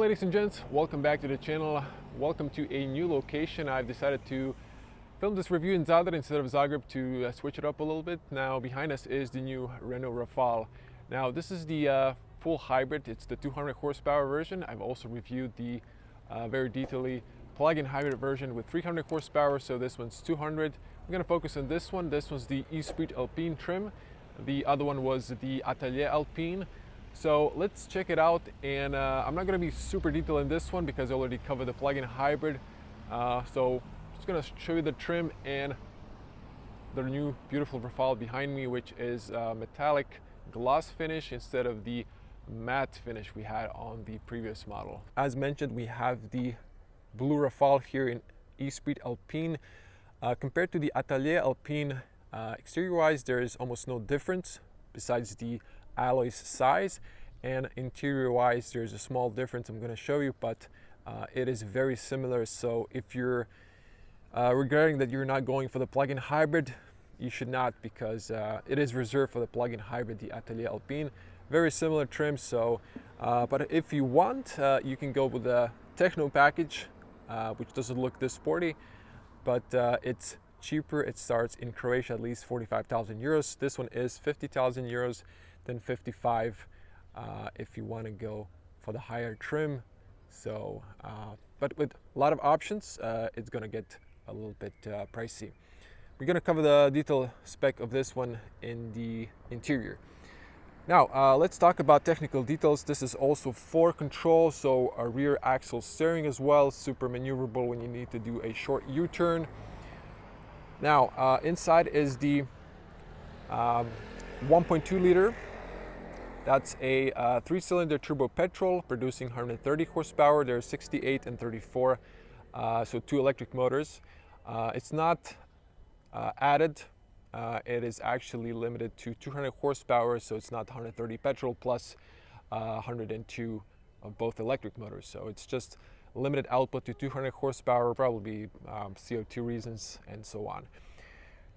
ladies and gents, welcome back to the channel. Welcome to a new location. I've decided to film this review in Zagreb instead of Zagreb to switch it up a little bit. Now behind us is the new Renault Rafale. Now this is the full hybrid. It's the 200 horsepower version. I've also reviewed the very detailedly plug-in hybrid version with 300 horsepower, so this one's 200. We're going to focus on this one. This one's the Esprit Alpine trim. The other one was the Atelier Alpine. So let's check it out, and I'm not going to be super detailed in this one because I already covered the plug-in hybrid. So I'm just going to show you the trim and the new beautiful Rafale behind me, which is metallic gloss finish instead of the matte finish we had on the previous model. As mentioned, we have the blue Rafale here in Esprit Alpine. Compared to the Atelier Alpine, exterior-wise, there is almost no difference besides the alloy's size, and interior-wise, there's a small difference I'm going to show you, but it is very similar. So if you're regretting that you're not going for the plug-in hybrid, you should not, because it is reserved for the plug-in hybrid, the Atelier Alpine. Very similar trim. So, but if you want, you can go with the Techno package, which doesn't look this sporty, but it's cheaper. It starts in Croatia at least 45,000 euros. This one is 50,000 euros, then 55 if you want to go for the higher trim. So, but with a lot of options, it's going to get a little bit pricey. We're going to cover the detail spec of this one in the interior. Now, let's talk about technical details. This is also 4Control, so a rear axle steering as well, super maneuverable when you need to do a short U-turn. Now, inside is the 1.2 liter. That's a 3-cylinder turbo petrol producing 130 horsepower. There's 68 and 34, so 2 electric motors. It's not added. It is actually limited to 200 horsepower, so it's not 130 petrol plus 102 of both electric motors. So it's just limited output to 200 horsepower, probably CO2 reasons and so on.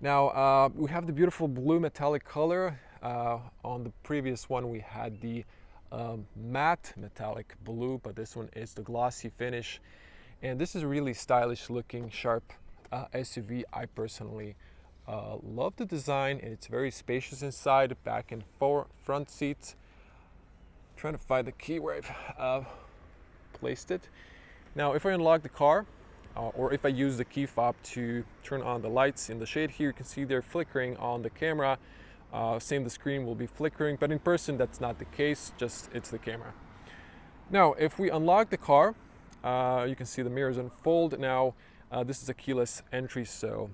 Now we have the beautiful blue metallic color. On the previous one we had the matte metallic blue, but this one is the glossy finish, and this is a really stylish looking sharp SUV. I personally love the design, and it's very spacious inside, back and front seats. I'm trying to find the key where I've placed it. Now if I unlock the car, or if I use the key fob to turn on the lights in the shade here, you can see they're flickering on the camera. Same, the screen will be flickering, but in person that's not the case, just it's the camera. Now if we unlock the car, you can see the mirrors unfold. Now this is a keyless entry, so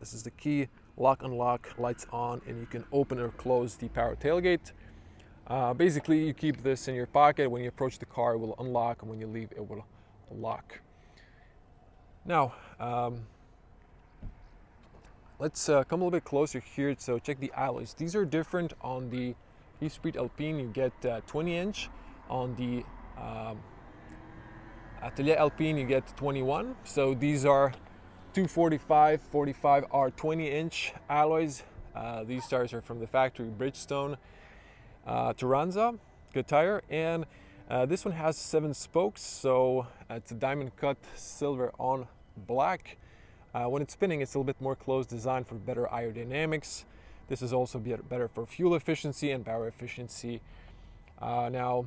this is the key, lock, unlock, lights on, and you can open or close the power tailgate. Basically you keep this in your pocket. When you approach the car it will unlock, and when you leave it will lock. Now let's come a little bit closer here. So check the alloys. These are different. On the Esprit Alpine you get 20-inch. On the Atelier Alpine you get 21. So these are 245, 45 are 20-inch alloys. These tires are from the factory, Bridgestone, Turanza, good tire. And this one has 7 spokes, so it's a diamond cut silver on black. When it's spinning, it's a little bit more close design for better aerodynamics. This is also better for fuel efficiency and power efficiency. Now,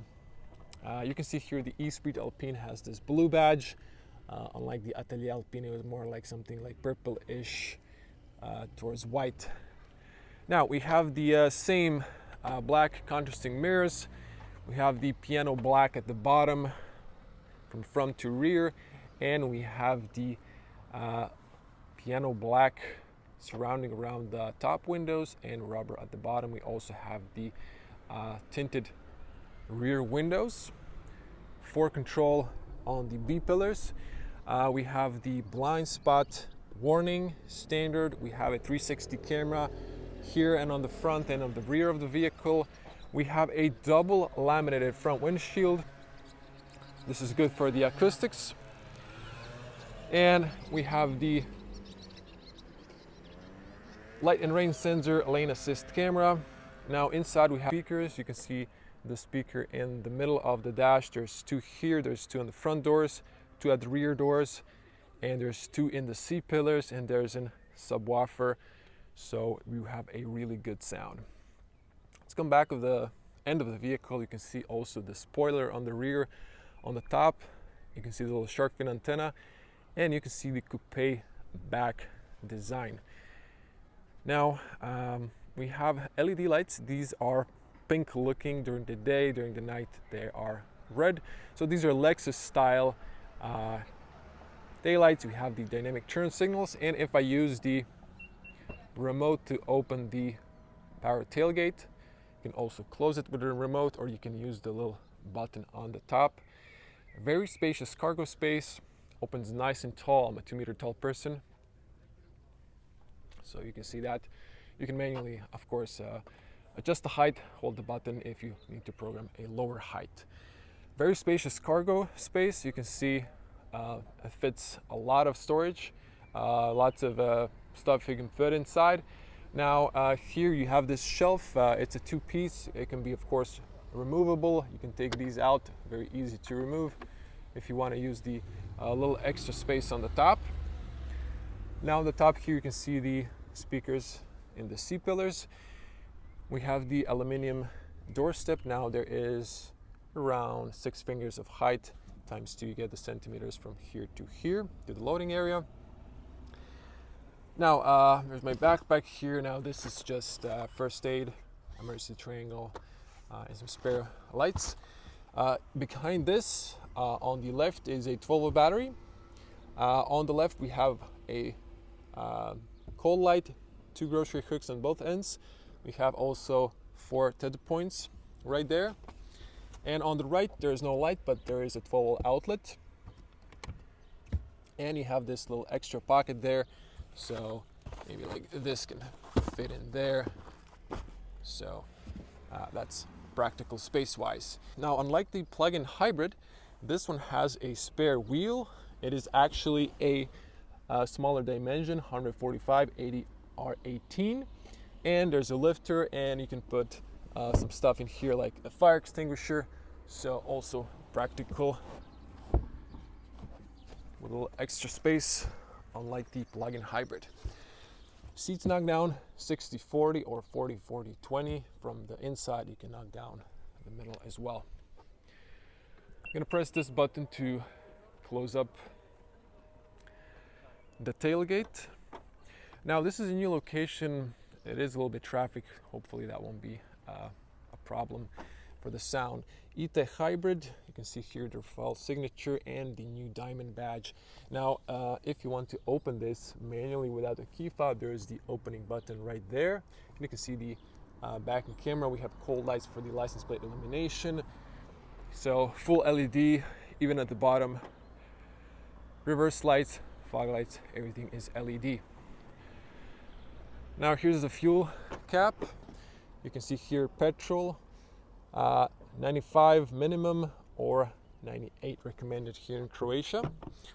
you can see here the Esprit Alpine has this blue badge. Unlike the Atelier Alpine, it was more like something like purple-ish towards white. Now, we have the same black contrasting mirrors. We have the piano black at the bottom from front to rear, and we have the piano black surrounding around the top windows and rubber at the bottom. We also have the tinted rear windows. 4Control on the B-pillars. We have the blind spot warning standard. We have a 360 camera here and on the front and on the rear of the vehicle. We have a double laminated front windshield. This is good for the acoustics. And we have the light and rain sensor, lane assist camera. Now inside we have speakers. You can see the speaker in the middle of the dash. There's two here, there's two on the front doors, two at the rear doors, and there's two in the C pillars, and there's a subwoofer, so we have a really good sound. Let's come back of the end of the vehicle. You can see also the spoiler on the rear. On the top you can see the little shark fin antenna, and you can see the coupe back design. Now we have LED lights. These are pink looking during the day, during the night they are red. So these are Lexus style daylights. We have the dynamic turn signals, and if I use the remote to open the power tailgate, you can also close it with a remote, or you can use the little button on the top. Very spacious cargo space, opens nice and tall. I'm a 2 meter tall person, so you can see that. You can manually, of course, adjust the height, hold the button if you need to program a lower height. Very spacious cargo space. You can see it fits a lot of storage, lots of stuff you can fit inside. Now here you have this shelf. It's a two-piece. It can be, of course, removable. You can take these out, very easy to remove if you want to use the little extra space on the top. Now on the top here you can see the speakers in the C pillars. We have the aluminum doorstep. Now there is around 6 fingers of height times 2. You get the centimeters from here to here to the loading area. Now there's my backpack here. Now this is just first aid, emergency triangle, and some spare lights. Behind this on the left is a 12-volt battery. On the left we have a cold light, 2 grocery hooks on both ends. We have also 4 TED points right there. And on the right there is no light, but there is a 12-volt outlet. And you have this little extra pocket there, so maybe like this can fit in there. So that's practical space-wise. Now, unlike the plug-in hybrid, this one has a spare wheel. It is actually a smaller dimension, 145/80 R18, and there's a lifter, and you can put some stuff in here like a fire extinguisher, so also practical with a little extra space, unlike the plug-in hybrid. Seats knock down 60/40 or 40/40/20. From the inside you can knock down the middle as well. I'm gonna press this button to close up the tailgate. Now this is a new location. It is a little bit traffic. Hopefully that won't be a problem for the sound. E-Tech hybrid. You can see here the Rafale signature and the new diamond badge. Now if you want to open this manually without a key fob, there is the opening button right there. And you can see the back camera. We have cold lights for the license plate illumination. So full LED, even at the bottom. Reverse lights, fog lights, everything is LED. Now here's the fuel cap. You can see here petrol, 95 minimum or 98 recommended here in Croatia.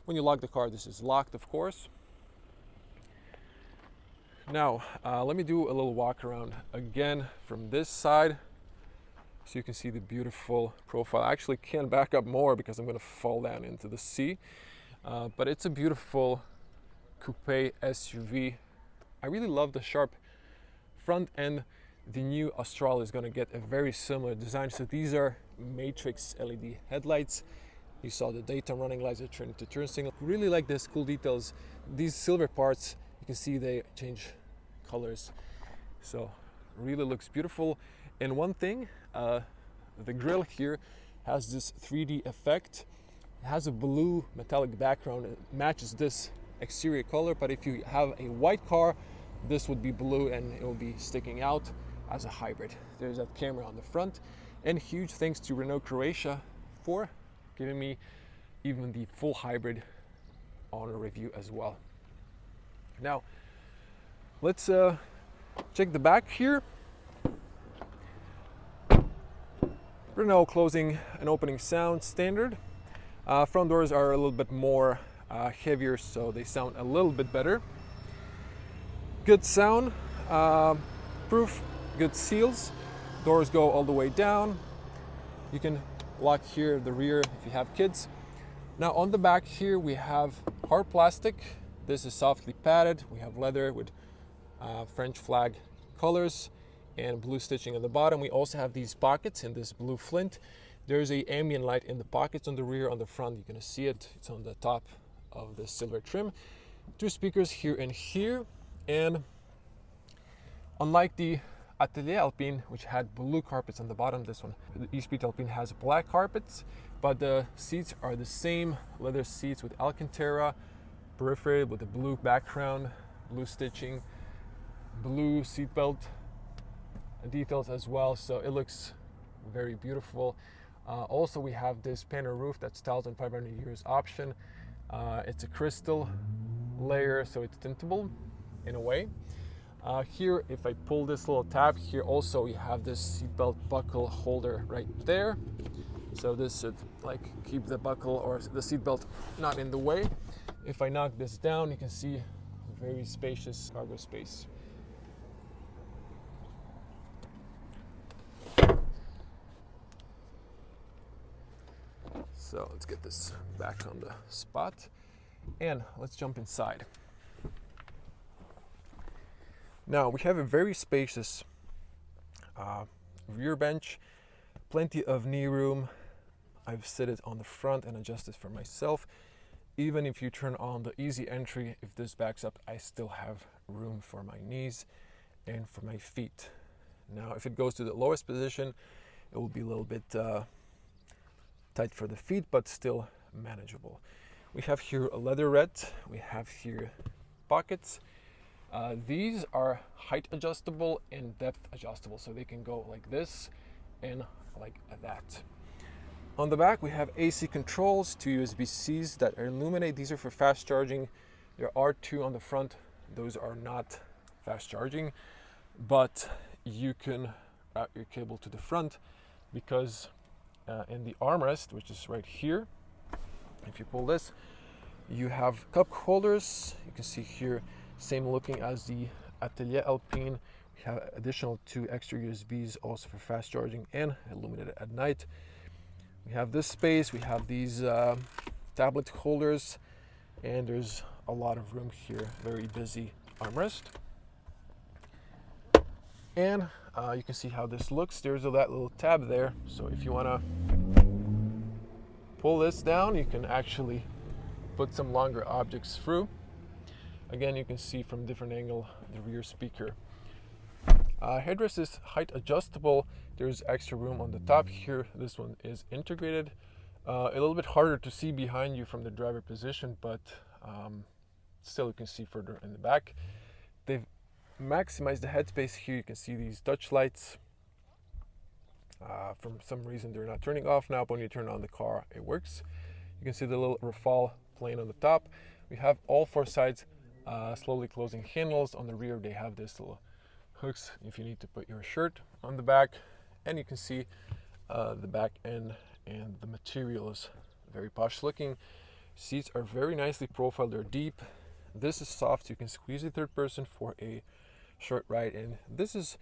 When you lock the car, this is locked, of course. Now let me do a little walk around again from this side, so you can see the beautiful profile. I actually can't back up more because I'm going to fall down into the sea, but it's a beautiful coupe SUV. I really love the sharp front end. The new Austral is going to get a very similar design. So these are matrix LED headlights. You saw the daytime running lights are turned to turn signal. Really like this cool details. These silver parts, you can see they change colors. So really looks beautiful. And one thing, the grille here has this 3D effect. It has a blue metallic background. It matches this exterior color, but if you have a white car, this would be blue and it will be sticking out as a hybrid. There's that camera on the front, and huge thanks to Renault Croatia for giving me even the full hybrid on a review as well. Now let's check the back here. Renault closing and opening sound standard. Front doors are a little bit more heavier, so they sound a little bit better. Good sound proof, good seals. Doors go all the way down. You can lock here the rear if you have kids. Now on the back here we have hard plastic. This is softly padded. We have leather with French flag colors and blue stitching at the bottom. We also have these pockets in this blue flint. There's a ambient light in the pockets on the rear. On the front you're gonna see it. It's on the top of the silver trim. 2 speakers here and here. And unlike the Atelier Alpine, which had blue carpets on the bottom, this one, the Esprit Alpine has black carpets, but the seats are the same leather seats with Alcantara, perforated with a blue background, blue stitching, blue seatbelt details as well, so it looks very beautiful. Also, we have this panel roof that's 1,500 years option. It's a crystal layer, so it's tintable in a way. Here, if I pull this little tab here, also you have this seatbelt buckle holder right there. So this should like keep the buckle or the seatbelt not in the way. If I knock this down, you can see very spacious cargo space. So let's get this back on the spot and let's jump inside. Now we have a very spacious rear bench, plenty of knee room. I've set it on the front and adjusted for myself. Even if you turn on the easy entry, if this backs up, I still have room for my knees and for my feet. Now if it goes to the lowest position, it will be a little bit tight for the feet, but still manageable. We have here a leatherette. We have here pockets. These are height adjustable and depth adjustable, so they can go like this and like that. On the back we have AC controls, 2 USB-Cs that illuminate. These are for fast charging. There are 2 on the front. Those are not fast charging, but you can route your cable to the front because in the armrest, which is right here, if you pull this, you have cup holders. You can see here, same looking as the Atelier Alpine. We have additional 2 extra USBs also for fast charging and illuminated at night. We have this space, we have these tablet holders, and there's a lot of room here, very busy armrest. And you can see how this looks. There's that little tab there, so if you want to pull this down, you can actually put some longer objects through. Again, you can see from different angle the rear speaker. Headrest is height adjustable. There's extra room on the top here. This one is integrated. A little bit harder to see behind you from the driver position, but still you can see further in the back. They've maximized the headspace here. You can see these touch lights. For some reason they're not turning off now, but when you turn on the car it works. You can see the little Rafale plane on the top. We have all 4 sides slowly closing handles. On the rear they have this little hooks if you need to put your shirt on the back, and you can see the back end, and the material is very posh looking. Seats are very nicely profiled, they're deep. This is soft, so you can squeeze a third person for a short ride, and this is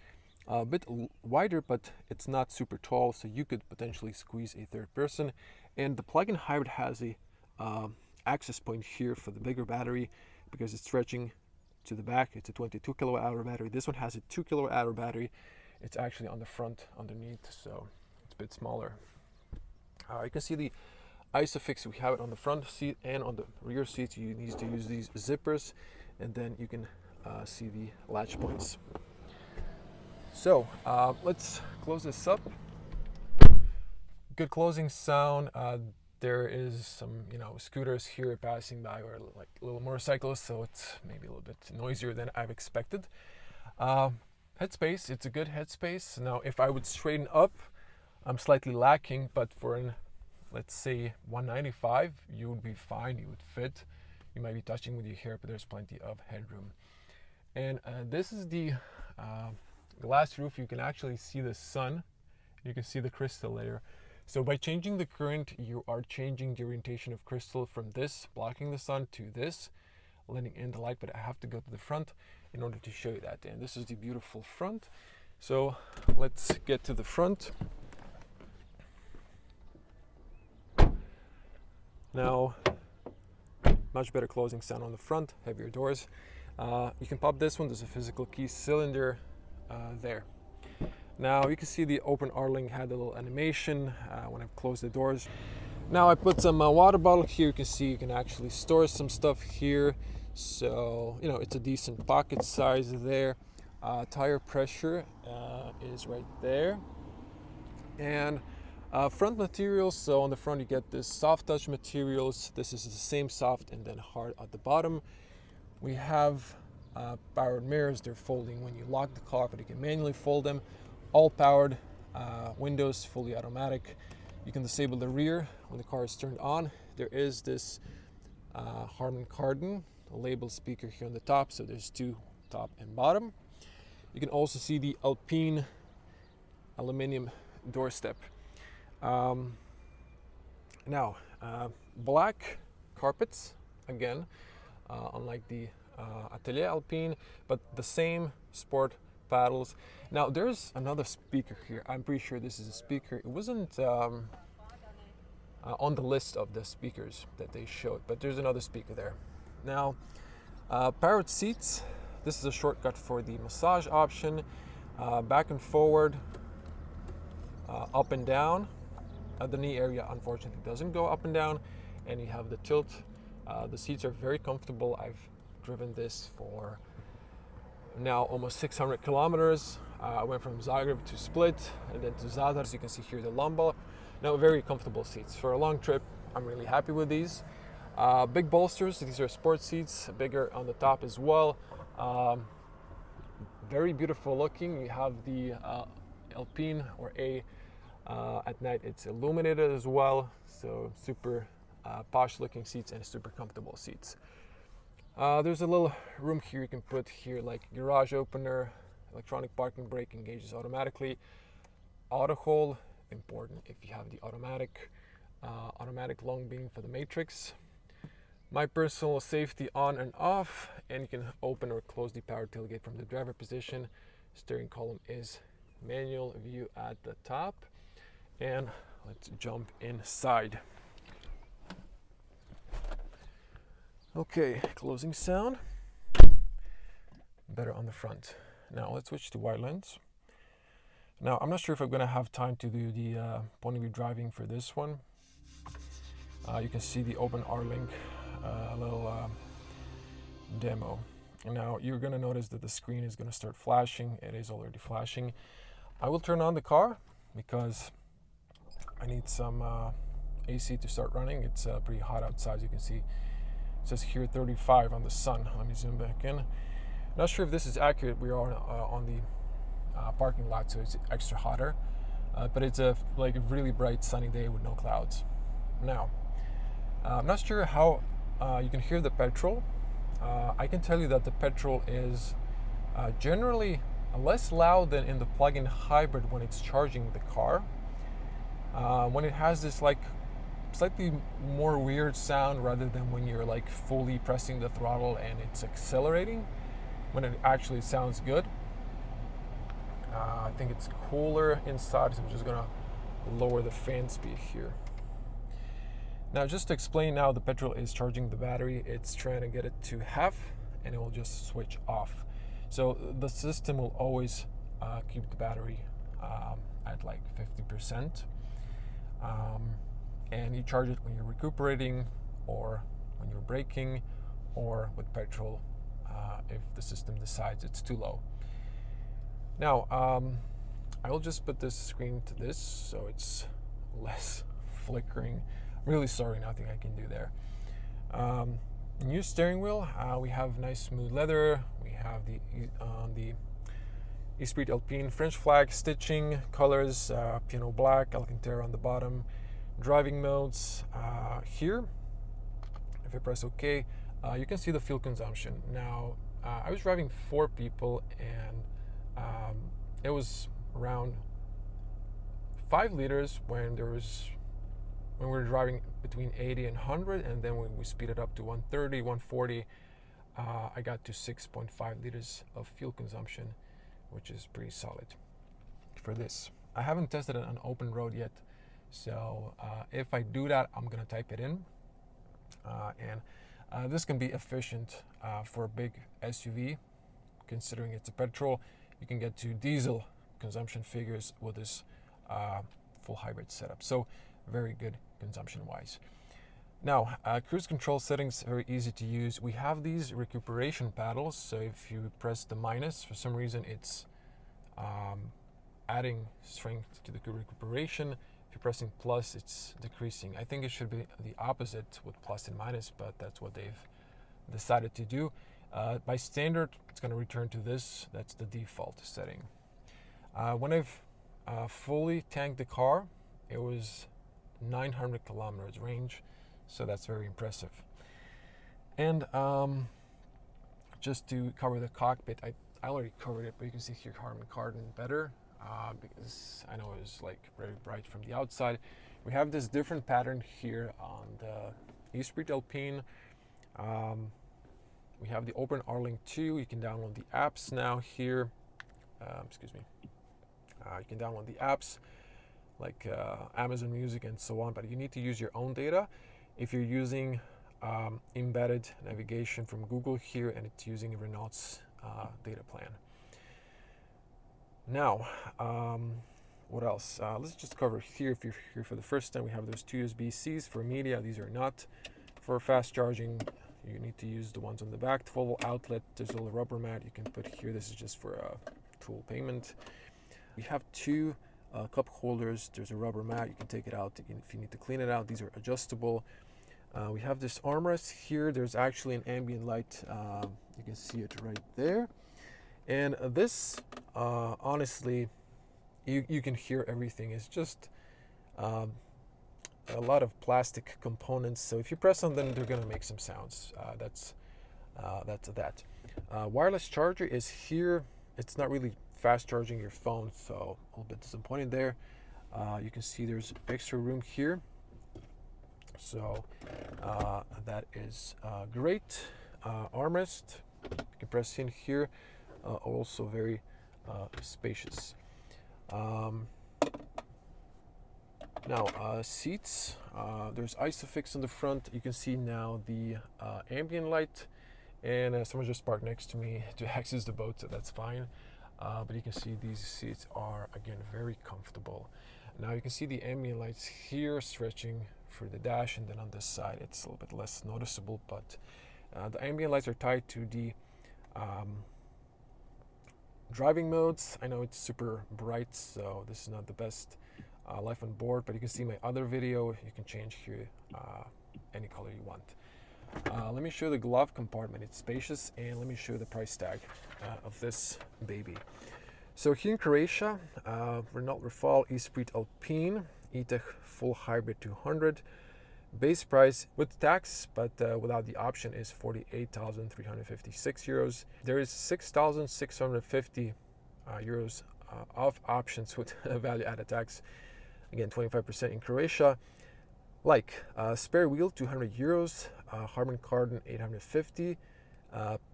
a bit wider, but it's not super tall, so you could potentially squeeze a third person. And the plug-in hybrid has a access point here for the bigger battery because it's stretching to the back. It's a 22 kilowatt hour battery. This one has a 2 kilowatt hour battery. It's actually on the front underneath, so it's a bit smaller. You can see the ISOFIX. We have it on the front seat and on the rear seats. You need to use these zippers, and then you can see the latch points. So let's close this up. Good closing sound. There is some, scooters here passing by, or like little motorcycles, so it's maybe a little bit noisier than I've expected. Headspace, it's a good headspace. Now, if I would straighten up, I'm slightly lacking, but for an, let's say 195, you would be fine, you would fit. You might be touching with your hair, but there's plenty of headroom. And this is the glass roof. You can actually see the sun. You can see the crystal layer. So by changing the current, you are changing the orientation of crystal from this, blocking the sun, to this, letting in the light, but I have to go to the front in order to show you that. And this is the beautiful front. So let's get to the front. Now, much better closing sound on the front, heavier doors. You can pop this one, there's a physical key cylinder there. Now you can see the open R-Link had a little animation when I closed the doors. Now I put some water bottle here. You can see you can actually store some stuff here. So, you know, it's a decent pocket size there. Tire pressure is right there. And front materials, so on the front you get this soft touch materials. This is the same soft and then hard at the bottom. We have powered mirrors. They're folding when you lock the car, but you can manually fold them. All powered windows, fully automatic. You can disable the rear when the car is turned on. There is this Harman Kardon label speaker here on the top, so there's two, top and bottom. You can also see the Alpine aluminum doorstep. Now, black carpets, again, unlike the Atelier Alpine, but the same sport paddles. Now, there's another speaker here. I'm pretty sure this is a speaker. It wasn't on the list of the speakers that they showed, but there's another speaker there. Now, powered seats. This is a shortcut for the massage option. Back and forward, up and down. The knee area unfortunately doesn't go up and down, and you have the tilt. The seats are very comfortable. I've driven this for now almost 600 kilometers. I went from Zagreb to Split and then to Zadar. As you can see here, the lumbar. Now, very comfortable seats for a long trip. I'm really happy with these. Big bolsters. These are sport seats, bigger on the top as well. Very beautiful looking. You have the Alpine or A. At night it's illuminated as well, so super posh looking seats and super comfortable seats. There's a little room here you can put here, like garage opener, electronic parking brake engages automatically, auto hold, important if you have the automatic long beam for the matrix. My personal safety on and off, and you can open or close the power tailgate from the driver position. Steering column is manual view at the top. And let's jump inside. Okay, closing sound. Better on the front. Now let's switch to wide lens. Now I'm not sure if I'm gonna have time to do the point of view driving for this one. You can see the open R-Link, a little demo. Now you're gonna notice that the screen is gonna start flashing. It is already flashing. I will turn on the car because I need some AC to start running. It's pretty hot outside, as you can see. It says here 35 on the sun. Let me zoom back in. Not sure if this is accurate. We are on the parking lot, so it's extra hotter. But it's a really bright sunny day with no clouds. Now, I'm not sure how you can hear the petrol. I can tell you that the petrol is generally less loud than in the plug-in hybrid when it's charging the car. When it has this slightly more weird sound rather than when you're fully pressing the throttle and it's accelerating, when it actually sounds good. I think it's cooler inside, so I'm just gonna lower the fan speed here. Now, just to explain, now the petrol is charging the battery. It's trying to get it to half and it will just switch off. So the system will always keep the battery at 50%. And you charge it when you're recuperating or when you're braking or with petrol if the system decides it's too low. Now, I will just put this screen to this so it's less flickering. I'm really sorry, nothing I can do there. New steering wheel. We have nice smooth leather. We have the Esprit Alpine French flag stitching, colors, piano black, Alcantara on the bottom. Driving modes here. If I press OK, you can see the fuel consumption. Now, I was driving 4 people, and it was around 5 liters when we were driving between 80 and 100, and then when we speed it up to 130, 140, I got to 6.5 liters of fuel consumption, which is pretty solid for this. I haven't tested it on open road yet, so if I do that, I'm gonna type it in and this can be efficient for a big SUV. Considering it's a petrol, you can get to diesel consumption figures with this full hybrid setup. So very good consumption wise. Now, cruise control settings are very easy to use. We have these recuperation paddles. So if you press the minus, for some reason it's adding strength to the recuperation. If you're pressing plus, it's decreasing. I think it should be the opposite with plus and minus, but that's what they've decided to do. By standard, it's going to return to this. That's the default setting. When I've fully tanked the car, it was 900 kilometers range, so that's very impressive. And just to cover the cockpit, I already covered it, but you can see here Harman Kardon better because I know it was like very bright from the outside. We have this different pattern here on the Esprit Alpine. We have the Open R-Link 2. You can download the apps now here. You can download the apps like Amazon Music and so on, but you need to use your own data. If you're using embedded navigation from Google here, and it's using Renault's data plan. Now, what else? Let's just cover here. If you're here for the first time, we have those two USB-Cs for media. These are not for fast charging. You need to use the ones on the back. 12-volt outlet. There's a little rubber mat you can put here. This is just for tool payment. We have two cup holders. There's a rubber mat. You can take it out if you need to clean it out. These are adjustable. We have this armrest here. There's actually an ambient light. You can see it right there. And this, honestly, you can hear everything. It's just a lot of plastic components. So if you press on them, they're going to make some sounds. That's that. Wireless charger is here. It's not really fast charging your phone, so a little bit disappointed there. You can see there's extra room here. So that is great. Armrest, you can press in here. Also very spacious. Now seats, there's ISOFIX on the front. You can see now the ambient light, and someone just parked next to me to access the boat, so that's fine. But you can see these seats are again very comfortable. Now you can see the ambient lights here stretching for the dash, and then on this side it's a little bit less noticeable, but the ambient lights are tied to the driving modes. I know it's super bright, so this is not the best life on board, but you can see my other video. You can change here any color you want. Let me show the glove compartment. It's spacious, and let me show the price tag of this baby. So here in Croatia, Renault Rafale Esprit Alpine E-Tech full hybrid 200. Base price with tax, but without the option, is 48,356 euros. There is 6,650 euros of options with value added tax. Again, 25% in Croatia. Like spare wheel 200 euros, Harman Kardon 850,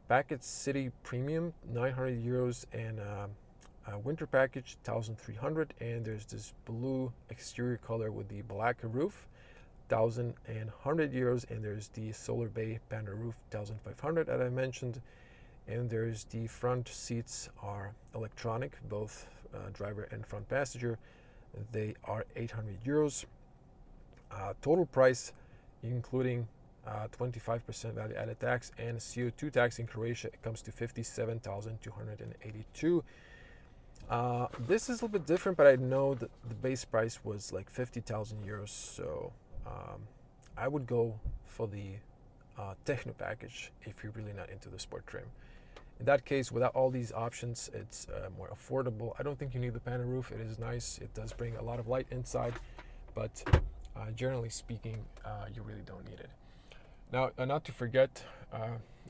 package city premium 900 euros, and winter package 1,300. And there's this blue exterior color with the black roof, 1,100 euros. And there's the solar bay panda roof, 1,500 as I mentioned. And there's the front seats are electronic, both driver and front passenger. They are 800 euros. Total price, including 25% value added tax and CO2 tax in Croatia, it comes to 57,282. This is a little bit different, but I know that the base price was like 50,000 euros. So I would go for the techno package if you're really not into the sport trim. In that case, without all these options, it's more affordable. I don't think you need the panda roof. It is nice. It does bring a lot of light inside, but generally speaking, you really don't need it. Now, not to forget,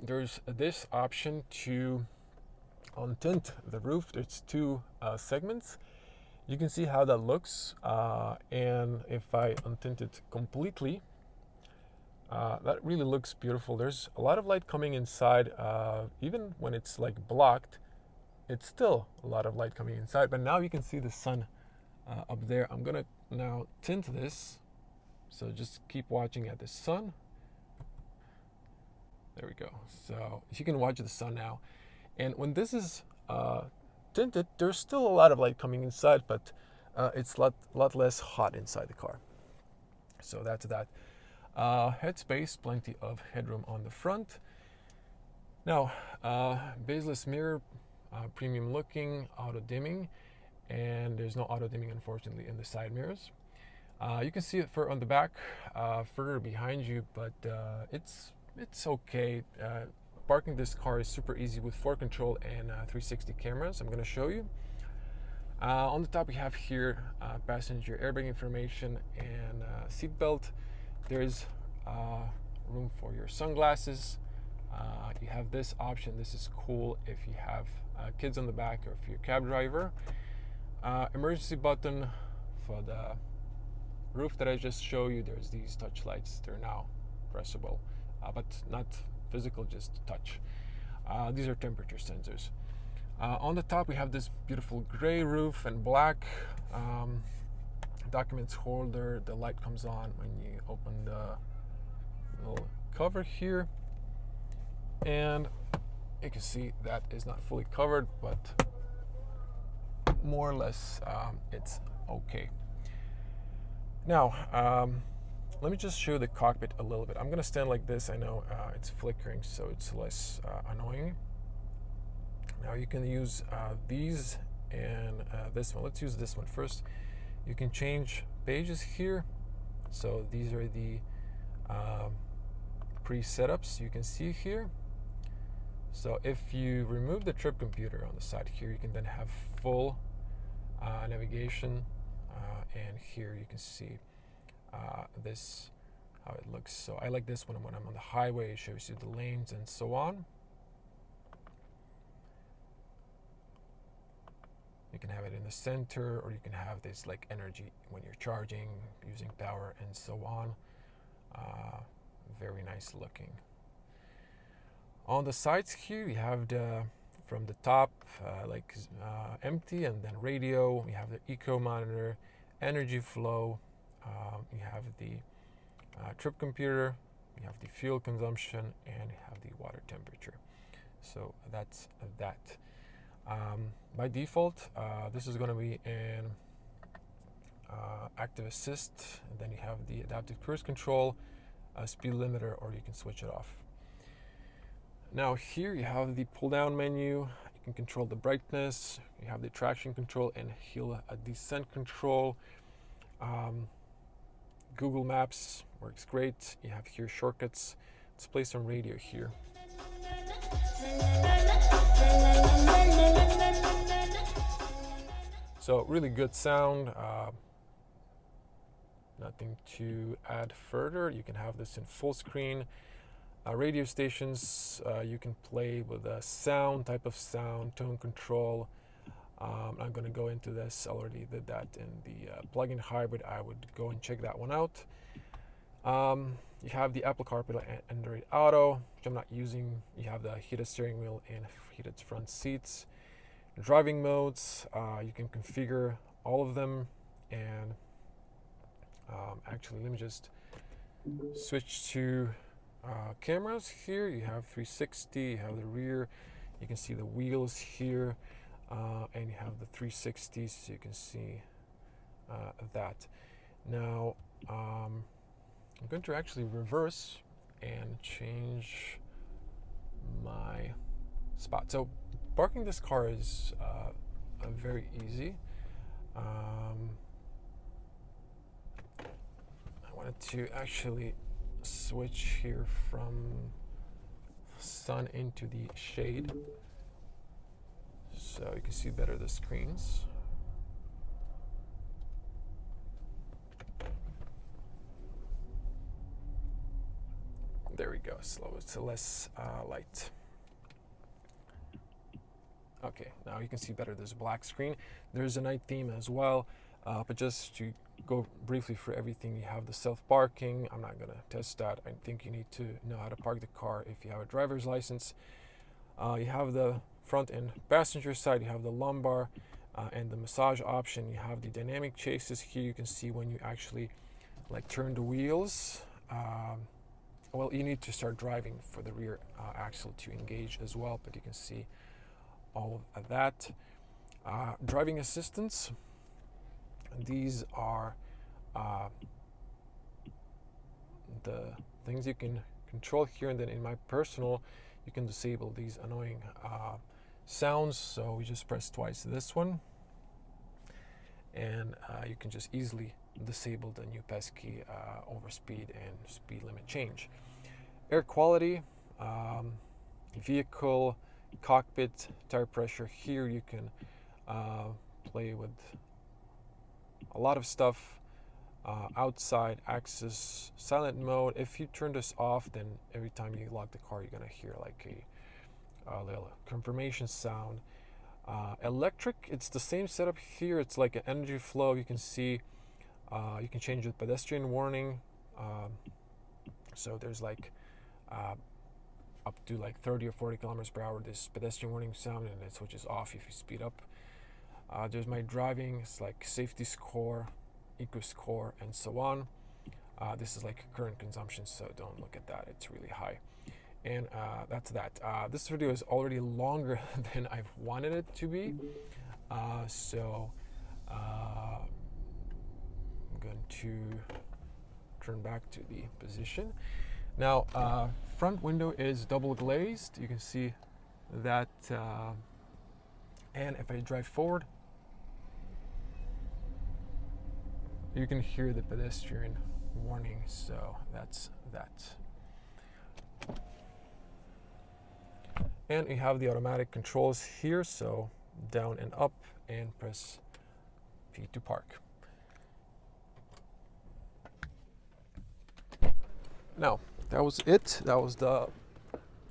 there's this option to untint the roof. There's two segments. You can see how that looks, and if I untint it completely, that really looks beautiful. There's a lot of light coming inside. Even when it's like blocked, it's still a lot of light coming inside. But now you can see the sun up there. I'm gonna now tint this. So just keep watching at the sun. There we go. So you can watch the sun now. And when this is tinted, there's still a lot of light coming inside, but it's a lot less hot inside the car. So that's that. Headspace, plenty of headroom on the front. Now, bezeless mirror, premium looking, auto dimming, and there's no auto dimming unfortunately in the side mirrors. You can see it on the back, further behind you, but it's okay. Parking this car is super easy with 4 control and 360 cameras. I'm going to show you. On the top we have here passenger airbag information and seat belt. There's room for your sunglasses. You have this option. This is cool if you have kids on the back or if you're a cab driver. Emergency button for the roof that I just showed you. There's these touch lights. They're now pressable, but not physical, just touch. These are temperature sensors. On the top we have this beautiful gray roof and black documents holder. The light comes on when you open the little cover here, and you can see that is not fully covered, but more or less it's okay. Now let me just show the cockpit a little bit. I'm gonna stand like this. I know it's flickering, so it's less annoying. Now you can use these and this one. Let's use this one first. You can change pages here. So these are the pre-setups you can see here. So if you remove the trip computer on the side here, you can then have full navigation, and here you can see this, how it looks. So I like this one when I'm on the highway. It shows you the lanes and so on. You can have it in the center, or you can have this like energy when you're charging, using power and so on. Very nice looking. On the sides here, you have the, from the top, empty, and then radio. We have the eco monitor, energy flow. You have the trip computer. You have the fuel consumption, and you have the water temperature. So that's that. By default, this is going to be an active assist, and then you have the adaptive cruise control, speed limiter, or you can switch it off. Now here you have the pull down menu. You can control the brightness. You have the traction control and hill descent control. Google Maps works great. You have here shortcuts. Let's play some radio here. So really good sound. Nothing to add further. You can have this in full screen. Radio stations, you can play with a sound, type of sound, tone control. I'm going to go into this. I already did that in the plug-in hybrid. I would go and check that one out. You have the Apple CarPlay and Android Auto, which I'm not using. You have the heated steering wheel and heated front seats. Driving modes, you can configure all of them. And actually, let me just switch to cameras here. You have 360, you have the rear, you can see the wheels here, and you have the 360, so you can see that. Now I'm going to actually reverse and change my spot. So parking this car is very easy. I wanted to actually switch here from sun into the shade so you can see better the screens. There we go. Slow. It's less light. Okay, now you can see better. There's a black screen. There's a night theme as well, but just to go briefly for everything, you have the self-parking. I'm not going to test that. I think you need to know how to park the car if you have a driver's license. You have the front and passenger side. You have the lumbar and the massage option. You have the dynamic chases here. You can see when you actually like turn the wheels well, you need to start driving for the rear axle to engage as well, but you can see all of that. Driving assistance, these are the things you can control here, and then in my personal, you can disable these annoying sounds. So we just press twice this one, and you can just easily disable the new pesky overspeed and speed limit change. Air quality, vehicle, cockpit, tire pressure. Here you can play with a lot of stuff. Outside access, silent mode. If you turn this off, then every time you lock the car, you're gonna hear like a little confirmation sound. Electric, it's the same setup here. It's like an energy flow. You can see, you can change the pedestrian warning. So there's like up to like 30 or 40 kilometers per hour, this pedestrian warning sound, and it switches off if you speed up. There's my driving, it's like safety score, eco score, and so on. This is like current consumption, so don't look at that, it's really high. And that's that. This video is already longer than I've wanted it to be, so I'm going to turn back to the position. Now, front window is double glazed. You can see that, and if I drive forward, you can hear the pedestrian warning, so that's that. And you have the automatic controls here, so down and up, and press P to park. Now, that was it. That was the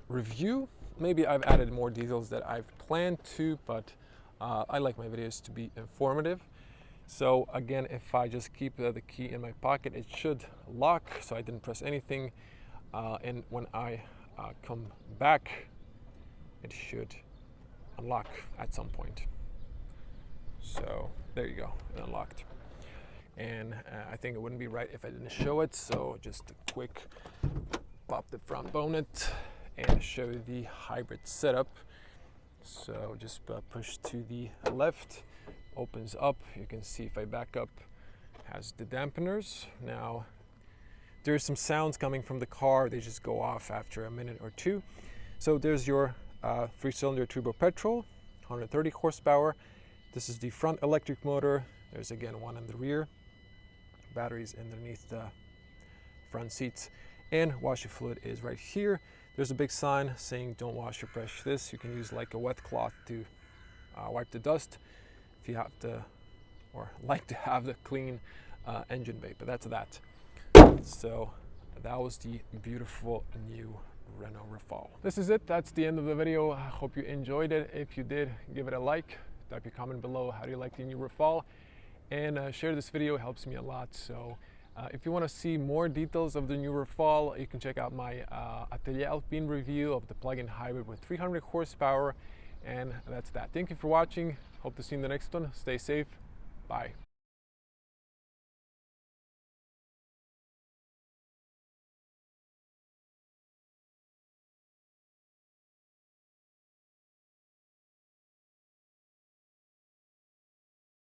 review. Maybe I've added more details that I've planned to, but I like my videos to be informative. So again, if I just keep the key in my pocket, it should lock, so I didn't press anything. And when I come back, it should unlock at some point. So there you go, it unlocked. And I think it wouldn't be right if I didn't show it, so just a quick pop the front bonnet and show the hybrid setup. So just push to the left, opens up. You can see if I back up, has the dampeners. Now there's some sounds coming from the car, they just go off after a minute or two. So there's your 3-cylinder turbo petrol, 130 horsepower. This is the front electric motor. There's again one in the rear. Batteries underneath the front seats, and washer fluid is right here. There's a big sign saying don't wash or brush this. You can use like a wet cloth to wipe the dust if you have to, or like to have the clean engine bay, but that's that. So that was the beautiful new Renault Rafale. This is it. That's the end of the video. I hope you enjoyed it. If you did, give it a like. Type your comment below. How do you like the new Rafale? And share this video, it helps me a lot. So if you want to see more details of the new Rafale, you can check out my Esprit Alpine review of the plug-in hybrid with 300 horsepower. And that's that. Thank you for watching. Hope to see you in the next one. Stay safe. Bye.